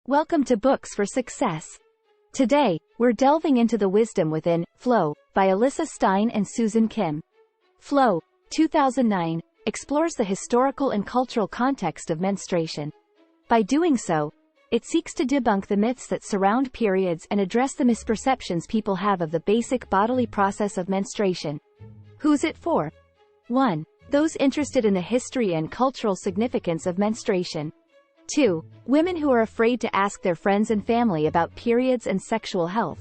Welcome to Books for Success. Today, we're delving into the wisdom within Flow by Elissa Stein and Susan Kim. Flow, 2009, explores the historical and cultural context of menstruation. By doing so, it seeks to debunk the myths that surround periods and address the misperceptions people have of the basic bodily process of menstruation. Who's it for? 1. Those interested in the history and cultural significance of menstruation. 2. Women who are afraid to ask their friends and family about periods and sexual health.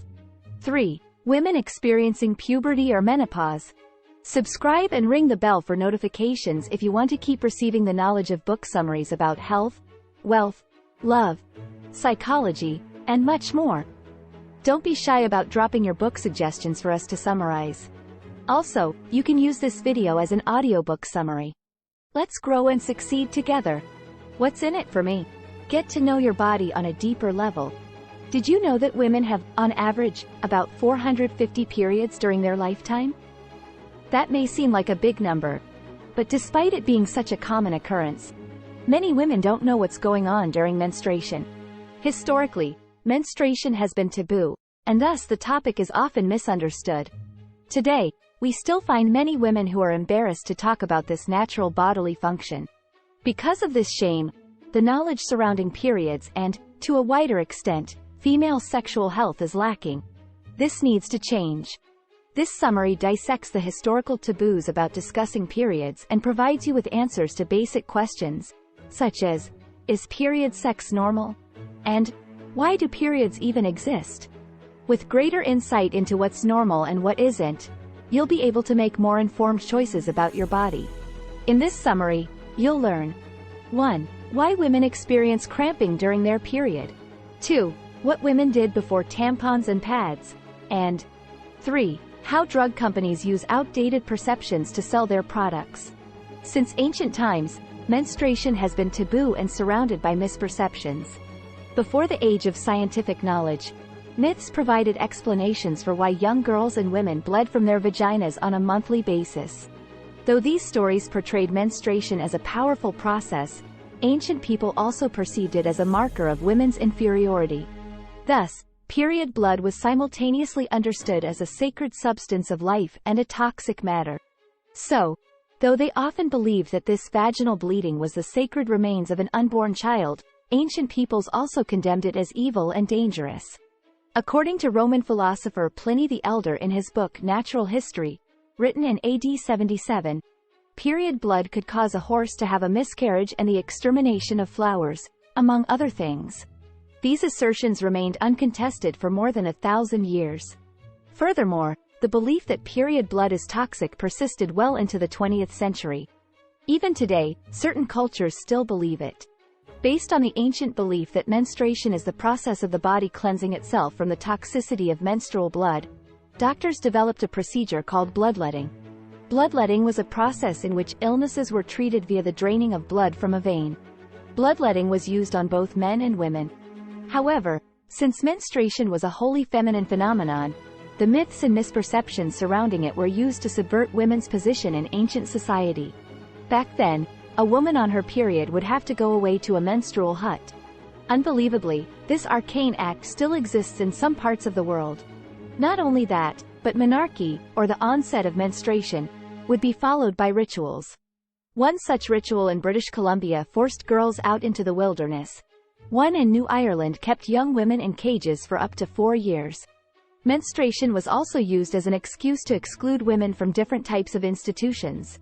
3. Women experiencing puberty or menopause. Subscribe and ring the bell for notifications if you want to keep receiving the knowledge of book summaries about health, wealth, love, psychology, and much more. Don't be shy about dropping your book suggestions for us to summarize. Also, you can use this video as an audiobook summary. Let's grow and succeed together. What's in it for me? Get to know your body on a deeper level. Did you know that women have, on average, about 450 periods during their lifetime? That may seem like a big number, but despite it being such a common occurrence, many women don't know what's going on during menstruation. Historically, menstruation has been taboo, and thus the topic is often misunderstood. Today, we still find many women who are embarrassed to talk about this natural bodily function. Because of this shame, the knowledge surrounding periods and, to a wider extent, female sexual health is lacking. This needs to change. This summary dissects the historical taboos about discussing periods and provides you with answers to basic questions, such as, is period sex normal? And, why do periods even exist? With greater insight into what's normal and what isn't, you'll be able to make more informed choices about your body. In this summary, you'll learn 1. Why women experience cramping during their period. 2. What women did before tampons and pads. And 3. How drug companies use outdated perceptions to sell their products. Since ancient times, menstruation has been taboo and surrounded by misperceptions. Before the age of scientific knowledge, myths provided explanations for why young girls and women bled from their vaginas on a monthly basis. Though these stories portrayed menstruation as a powerful process, ancient people also perceived it as a marker of women's inferiority. Thus, period blood was simultaneously understood as a sacred substance of life and a toxic matter. So, though they often believed that this vaginal bleeding was the sacred remains of an unborn child, ancient peoples also condemned it as evil and dangerous. According to Roman philosopher Pliny the Elder in his book Natural History, written in AD 77, period blood could cause a horse to have a miscarriage and the extermination of flowers, among other things. These assertions remained uncontested for more than 1,000 years. Furthermore, the belief that period blood is toxic persisted well into the 20th century. Even today, certain cultures still believe it. Based on the ancient belief that menstruation is the process of the body cleansing itself from the toxicity of menstrual blood, doctors developed a procedure called bloodletting. Bloodletting was a process in which illnesses were treated via the draining of blood from a vein. Bloodletting was used on both men and women. However, since menstruation was a wholly feminine phenomenon, the myths and misperceptions surrounding it were used to subvert women's position in ancient society. Back then, a woman on her period would have to go away to a menstrual hut. Unbelievably, this arcane act still exists in some parts of the world. Not only that, but menarche, or the onset of menstruation, would be followed by rituals. One such ritual in British Columbia forced girls out into the wilderness. One in New Ireland kept young women in cages for up to 4 years. Menstruation was also used as an excuse to exclude women from different types of institutions.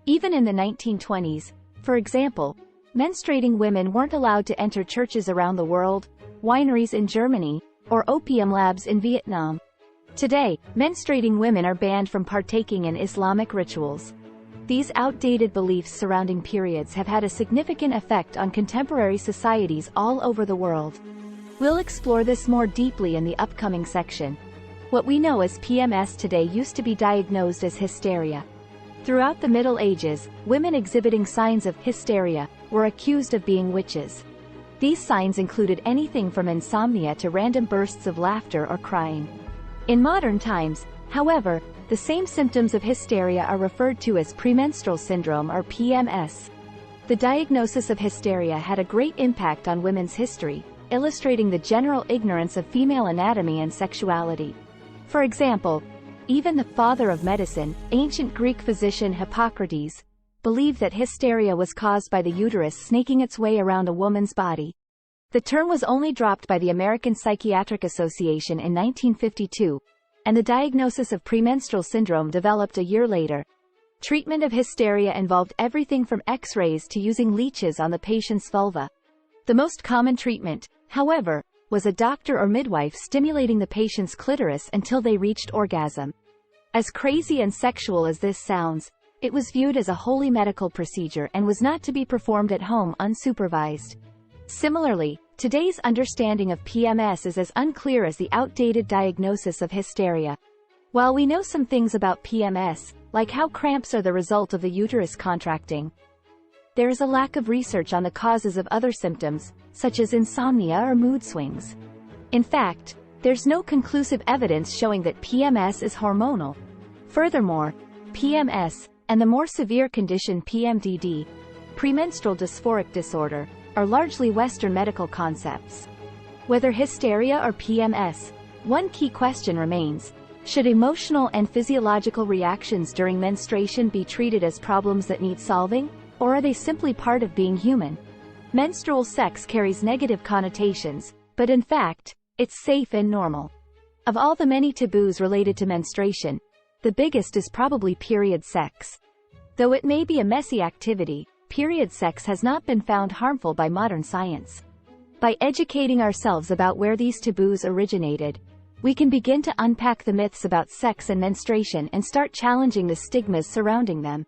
Even in the 1920s, for example, menstruating women weren't allowed to enter churches around the world, wineries in Germany, or opium labs in Vietnam. Today, menstruating women are banned from partaking in Islamic rituals. These outdated beliefs surrounding periods have had a significant effect on contemporary societies all over the world. We'll explore this more deeply in the upcoming section. What we know as PMS today used to be diagnosed as hysteria. Throughout the Middle Ages, women exhibiting signs of hysteria were accused of being witches. These signs included anything from insomnia to random bursts of laughter or crying. In modern times, however, the same symptoms of hysteria are referred to as premenstrual syndrome or PMS. The diagnosis of hysteria had a great impact on women's history, illustrating the general ignorance of female anatomy and sexuality. For example, even the father of medicine, ancient Greek physician Hippocrates, believed that hysteria was caused by the uterus snaking its way around a woman's body. The term was only dropped by the American Psychiatric Association in 1952, and the diagnosis of premenstrual syndrome developed a year later. Treatment of hysteria involved everything from X-rays to using leeches on the patient's vulva. The most common treatment, however, was a doctor or midwife stimulating the patient's clitoris until they reached orgasm. As crazy and sexual as this sounds, it was viewed as a wholly medical procedure and was not to be performed at home unsupervised. Similarly, today's understanding of PMS is as unclear as the outdated diagnosis of hysteria. While we know some things about PMS, like how cramps are the result of the uterus contracting, there is a lack of research on the causes of other symptoms, such as insomnia or mood swings. In fact, there's no conclusive evidence showing that PMS is hormonal. Furthermore, PMS, and the more severe condition PMDD, premenstrual dysphoric disorder, are largely Western medical concepts. Whether hysteria or PMS, one key question remains: should emotional and physiological reactions during menstruation be treated as problems that need solving, or are they simply part of being human? Menstrual sex carries negative connotations, but in fact, it's safe and normal. Of all the many taboos related to menstruation, the biggest is probably period sex. Though it may be a messy activity, period sex has not been found harmful by modern science. By educating ourselves about where these taboos originated, we can begin to unpack the myths about sex and menstruation and start challenging the stigmas surrounding them.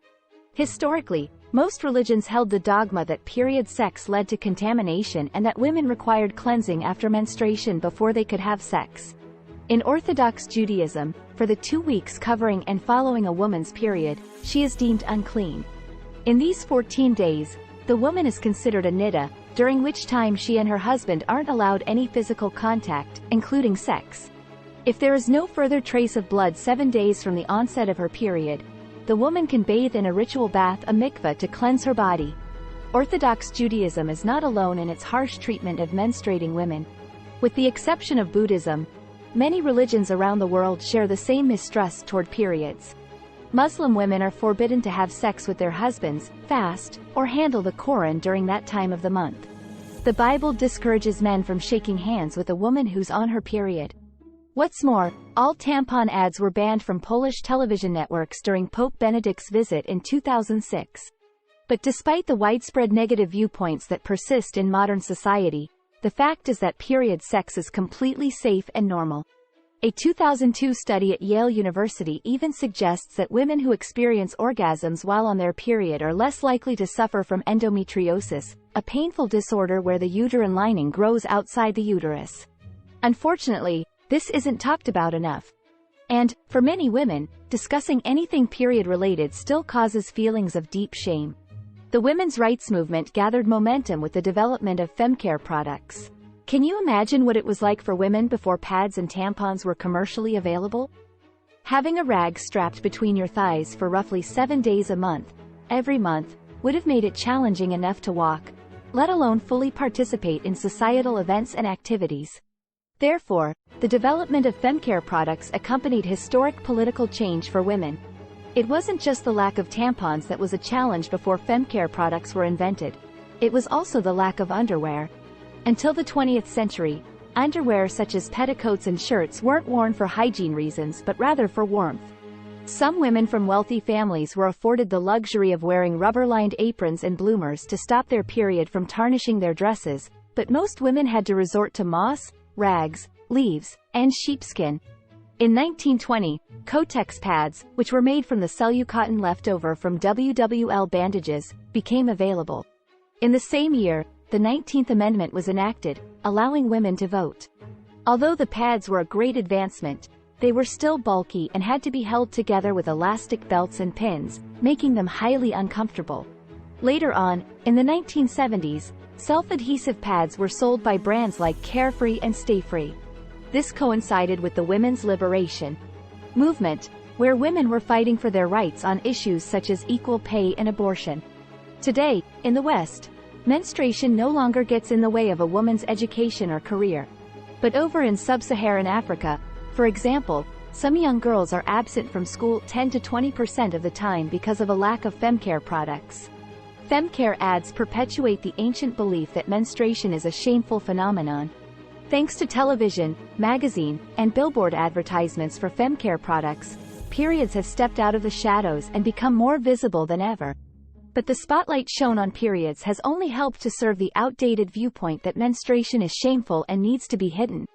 Historically, most religions held the dogma that period sex led to contamination and that women required cleansing after menstruation before they could have sex. In Orthodox Judaism, for the 2 weeks covering and following a woman's period, she is deemed unclean. In these 14 days, the woman is considered a niddah, during which time she and her husband aren't allowed any physical contact, including sex. If there is no further trace of blood 7 days from the onset of her period, the woman can bathe in a ritual bath, a mikveh, to cleanse her body. Orthodox Judaism is not alone in its harsh treatment of menstruating women. With the exception of Buddhism, many religions around the world share the same mistrust toward periods. Muslim women are forbidden to have sex with their husbands, fast, or handle the Quran during that time of the month. The Bible discourages men from shaking hands with a woman who's on her period. What's more, all tampon ads were banned from Polish television networks during Pope Benedict's visit in 2006. But despite the widespread negative viewpoints that persist in modern society, the fact is that period sex is completely safe and normal. A 2002 study at Yale University even suggests that women who experience orgasms while on their period are less likely to suffer from endometriosis, a painful disorder where the uterine lining grows outside the uterus. Unfortunately, this isn't talked about enough. And, for many women, discussing anything period-related still causes feelings of deep shame. The women's rights movement gathered momentum with the development of femcare products. Can you imagine what it was like for women before pads and tampons were commercially available? Having a rag strapped between your thighs for roughly 7 days a month, every month, would have made it challenging enough to walk, let alone fully participate in societal events and activities. Therefore, the development of femcare products accompanied historic political change for women. It wasn't just the lack of tampons that was a challenge before femcare products were invented. It was also the lack of underwear. Until the 20th century, underwear such as petticoats and shirts weren't worn for hygiene reasons but rather for warmth. Some women from wealthy families were afforded the luxury of wearing rubber-lined aprons and bloomers to stop their period from tarnishing their dresses, but most women had to resort to moss, rags, leaves, and sheepskin. In 1920, Kotex pads, which were made from the cellucotton leftover from WWL bandages, became available. In the same year, the 19th Amendment was enacted, allowing women to vote. Although the pads were a great advancement, they were still bulky and had to be held together with elastic belts and pins, making them highly uncomfortable. Later on, in the 1970s, self-adhesive pads were sold by brands like Carefree and Stayfree. This coincided with the women's liberation movement, where women were fighting for their rights on issues such as equal pay and abortion. Today, in the West, Menstruation no longer gets in the way of a woman's education or career. But over in sub-Saharan Africa, for example, some young girls are absent from school 10 to 20% of the time because of a lack of femcare products. Femcare ads perpetuate the ancient belief that menstruation is a shameful phenomenon. Thanks to television, magazine, and billboard advertisements for femcare products, periods have stepped out of the shadows and become more visible than ever. But the spotlight shown on periods has only helped to serve the outdated viewpoint that menstruation is shameful and needs to be hidden.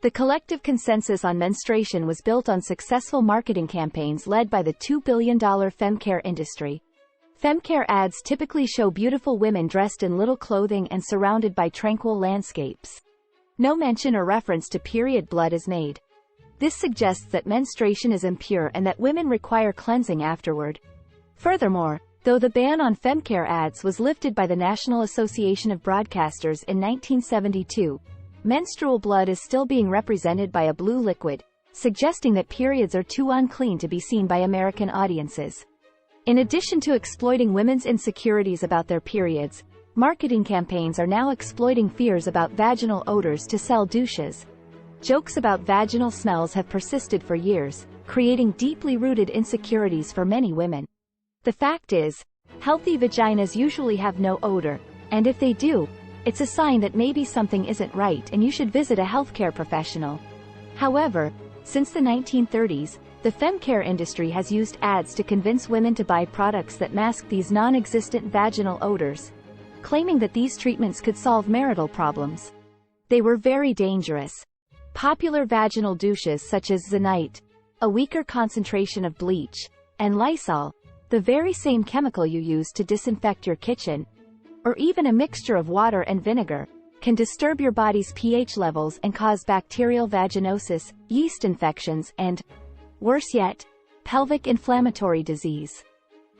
The collective consensus on menstruation was built on successful marketing campaigns led by the $2 billion femcare industry. Femcare ads typically show beautiful women dressed in little clothing and surrounded by tranquil landscapes. No mention or reference to period blood is made. This suggests that menstruation is impure and that women require cleansing afterward. Furthermore, though the ban on femcare ads was lifted by the National Association of Broadcasters in 1972, menstrual blood is still being represented by a blue liquid, suggesting that periods are too unclean to be seen by American audiences. In addition to exploiting women's insecurities about their periods, marketing campaigns are now exploiting fears about vaginal odors to sell douches. Jokes about vaginal smells have persisted for years, creating deeply rooted insecurities for many women. The fact is, healthy vaginas usually have no odor, and if they do, it's a sign that maybe something isn't right and you should visit a healthcare professional. However, since the 1930s, the femcare industry has used ads to convince women to buy products that mask these non-existent vaginal odors, claiming that these treatments could solve marital problems. They were very dangerous. Popular vaginal douches such as Zenite, a weaker concentration of bleach, and Lysol, the very same chemical you use to disinfect your kitchen, or even a mixture of water and vinegar, can disturb your body's pH levels and cause bacterial vaginosis, yeast infections, and, worse yet, pelvic inflammatory disease.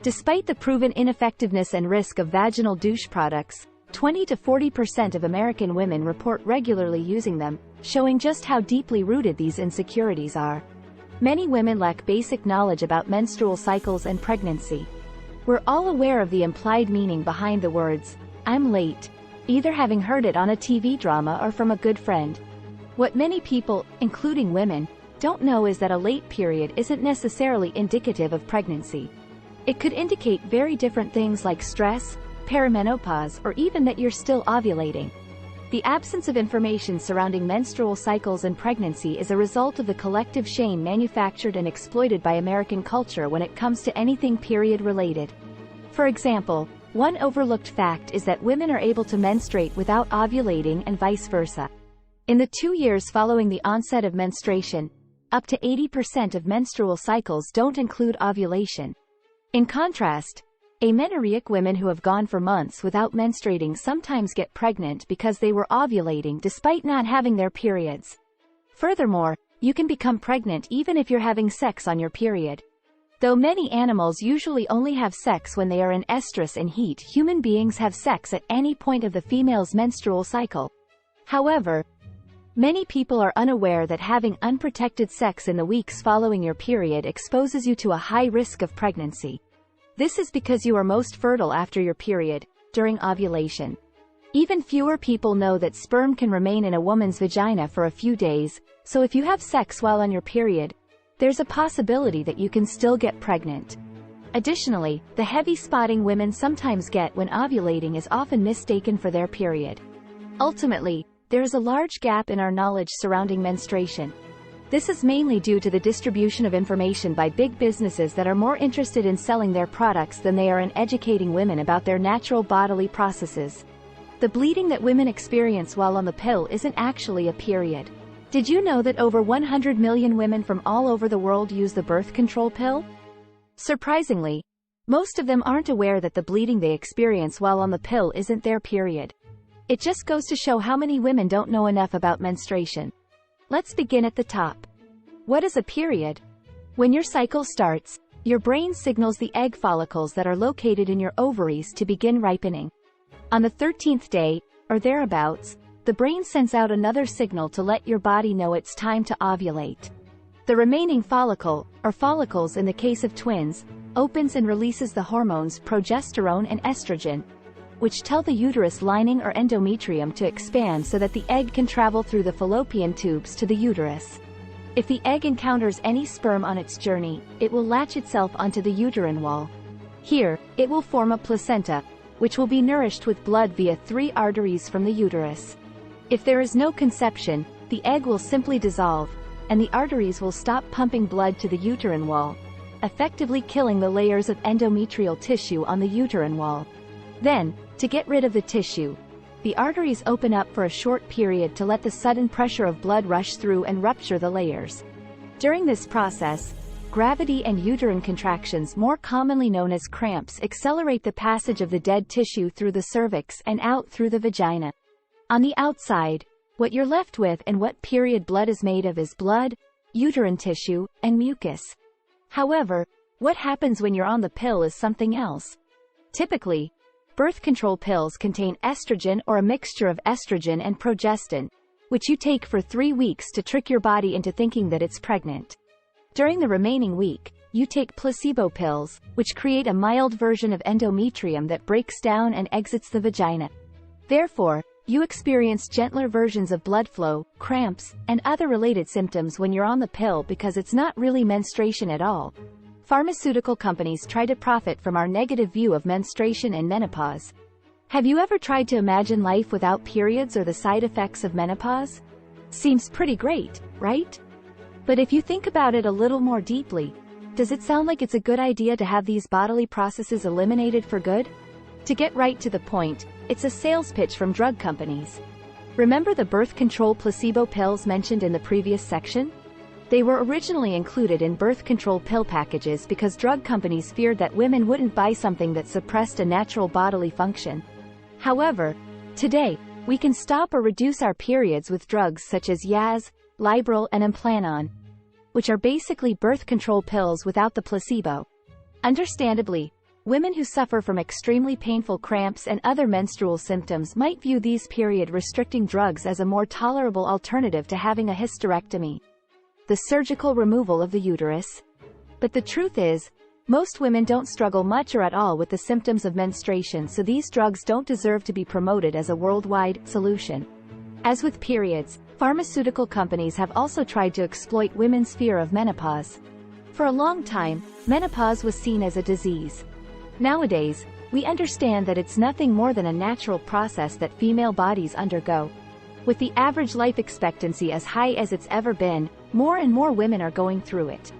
Despite the proven ineffectiveness and risk of vaginal douche products, 20 to 40% of American women report regularly using them, showing just how deeply rooted these insecurities are. Many women lack basic knowledge about menstrual cycles and pregnancy. We're all aware of the implied meaning behind the words, "I'm late," either having heard it on a TV drama or from a good friend. What many people, including women, don't know is that a late period isn't necessarily indicative of pregnancy. It could indicate very different things like stress, perimenopause, or even that you're still ovulating. The absence of information surrounding menstrual cycles and pregnancy is a result of the collective shame manufactured and exploited by American culture when it comes to anything period-related. For example, one overlooked fact is that women are able to menstruate without ovulating and vice versa. In the 2 years following the onset of menstruation, up to 80% of menstrual cycles don't include ovulation. In contrast, amenorrheic women who have gone for months without menstruating sometimes get pregnant because they were ovulating despite not having their periods. Furthermore, you can become pregnant even if you're having sex on your period. Though many animals usually only have sex when they are in estrus and heat, human beings have sex at any point of the female's menstrual cycle. However, many people are unaware that having unprotected sex in the weeks following your period exposes you to a high risk of pregnancy. This is because you are most fertile after your period, during ovulation. Even fewer people know that sperm can remain in a woman's vagina for a few days, so if you have sex while on your period, there's a possibility that you can still get pregnant. Additionally, the heavy spotting women sometimes get when ovulating is often mistaken for their period. Ultimately, there is a large gap in our knowledge surrounding menstruation. This is mainly due to the distribution of information by big businesses that are more interested in selling their products than they are in educating women about their natural bodily processes. The bleeding that women experience while on the pill isn't actually a period. Did you know that over 100 million women from all over the world use the birth control pill? Surprisingly, most of them aren't aware that the bleeding they experience while on the pill isn't their period. It just goes to show how many women don't know enough about menstruation. Let's begin at the top. What is a period? When your cycle starts, your brain signals the egg follicles that are located in your ovaries to begin ripening. On the 13th day, or thereabouts, the brain sends out another signal to let your body know it's time to ovulate. The remaining follicle, or follicles in the case of twins, opens and releases the hormones progesterone and estrogen. which tell the uterus lining or endometrium to expand so that the egg can travel through the fallopian tubes to the uterus. If the egg encounters any sperm on its journey, it will latch itself onto the uterine wall. Here, it will form a placenta, which will be nourished with blood via 3 arteries from the uterus. If there is no conception, the egg will simply dissolve, and the arteries will stop pumping blood to the uterine wall, effectively killing the layers of endometrial tissue on the uterine wall. Then, to get rid of the tissue, the arteries open up for a short period to let the sudden pressure of blood rush through and rupture the layers. During this process, gravity and uterine contractions, more commonly known as cramps, accelerate the passage of the dead tissue through the cervix and out through the vagina. On the outside, what you're left with and what period blood is made of is blood, uterine tissue, and mucus. However, what happens when you're on the pill is something else. Typically, birth control pills contain estrogen or a mixture of estrogen and progestin, which you take for 3 weeks to trick your body into thinking that it's pregnant. During the remaining week, you take placebo pills, which create a mild version of endometrium that breaks down and exits the vagina. Therefore, you experience gentler versions of blood flow, cramps, and other related symptoms when you're on the pill because it's not really menstruation at all. Pharmaceutical companies try to profit from our negative view of menstruation and menopause. Have you ever tried to imagine life without periods or the side effects of menopause? Seems pretty great, right? But if you think about it a little more deeply, does it sound like it's a good idea to have these bodily processes eliminated for good? To get right to the point, it's a sales pitch from drug companies. Remember the birth control placebo pills mentioned in the previous section? They were originally included in birth control pill packages because drug companies feared that women wouldn't buy something that suppressed a natural bodily function. However, today, we can stop or reduce our periods with drugs such as Yaz, Librel, and Implanon, which are basically birth control pills without the placebo. Understandably, women who suffer from extremely painful cramps and other menstrual symptoms might view these period-restricting drugs as a more tolerable alternative to having a hysterectomy, the surgical removal of the uterus. But the truth is, most women don't struggle much or at all with the symptoms of menstruation, so these drugs don't deserve to be promoted as a worldwide solution. As with periods, pharmaceutical companies have also tried to exploit women's fear of menopause. For a long time, menopause was seen as a disease. Nowadays, we understand that it's nothing more than a natural process that female bodies undergo. With the average life expectancy as high as it's ever been, more and more women are going through it.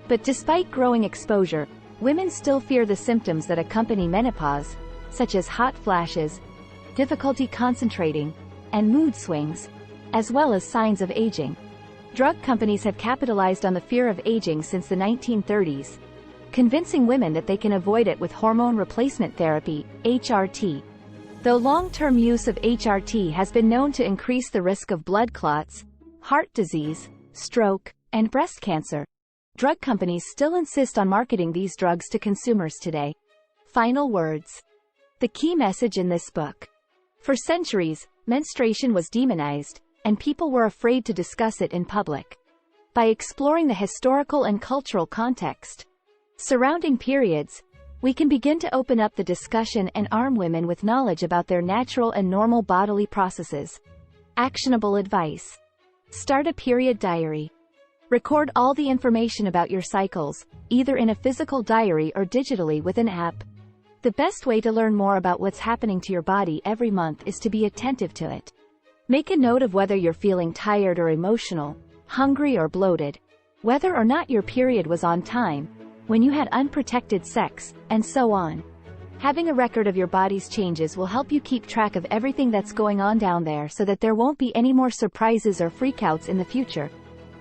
But despite growing exposure, women still fear the symptoms that accompany menopause, such as hot flashes, difficulty concentrating, and mood swings, as well as signs of aging. Drug companies have capitalized on the fear of aging since the 1930s, convincing women that they can avoid it with hormone replacement therapy, HRT. Though long-term use of HRT has been known to increase the risk of blood clots, heart disease, stroke, and breast cancer, drug companies still insist on marketing these drugs to consumers today. Final words. The key message in this book. For centuries, menstruation was demonized, and people were afraid to discuss it in public. By exploring the historical and cultural context surrounding periods, we can begin to open up the discussion and arm women with knowledge about their natural and normal bodily processes. Actionable advice. Start a period diary. Record all the information about your cycles, either in a physical diary or digitally with an app. The best way to learn more about what's happening to your body every month is to be attentive to it. Make a note of whether you're feeling tired or emotional, hungry or bloated, whether or not your period was on time, when you had unprotected sex, and so on. Having a record of your body's changes will help you keep track of everything that's going on down there so that there won't be any more surprises or freakouts in the future.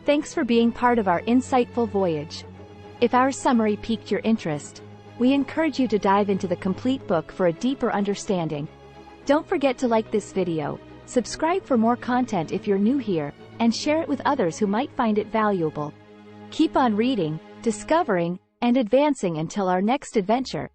Thanks for being part of our insightful voyage. If our summary piqued your interest, we encourage you to dive into the complete book for a deeper understanding. Don't forget to like this video, subscribe for more content if you're new here, and share it with others who might find it valuable. Keep on reading, discovering, and advancing until our next adventure.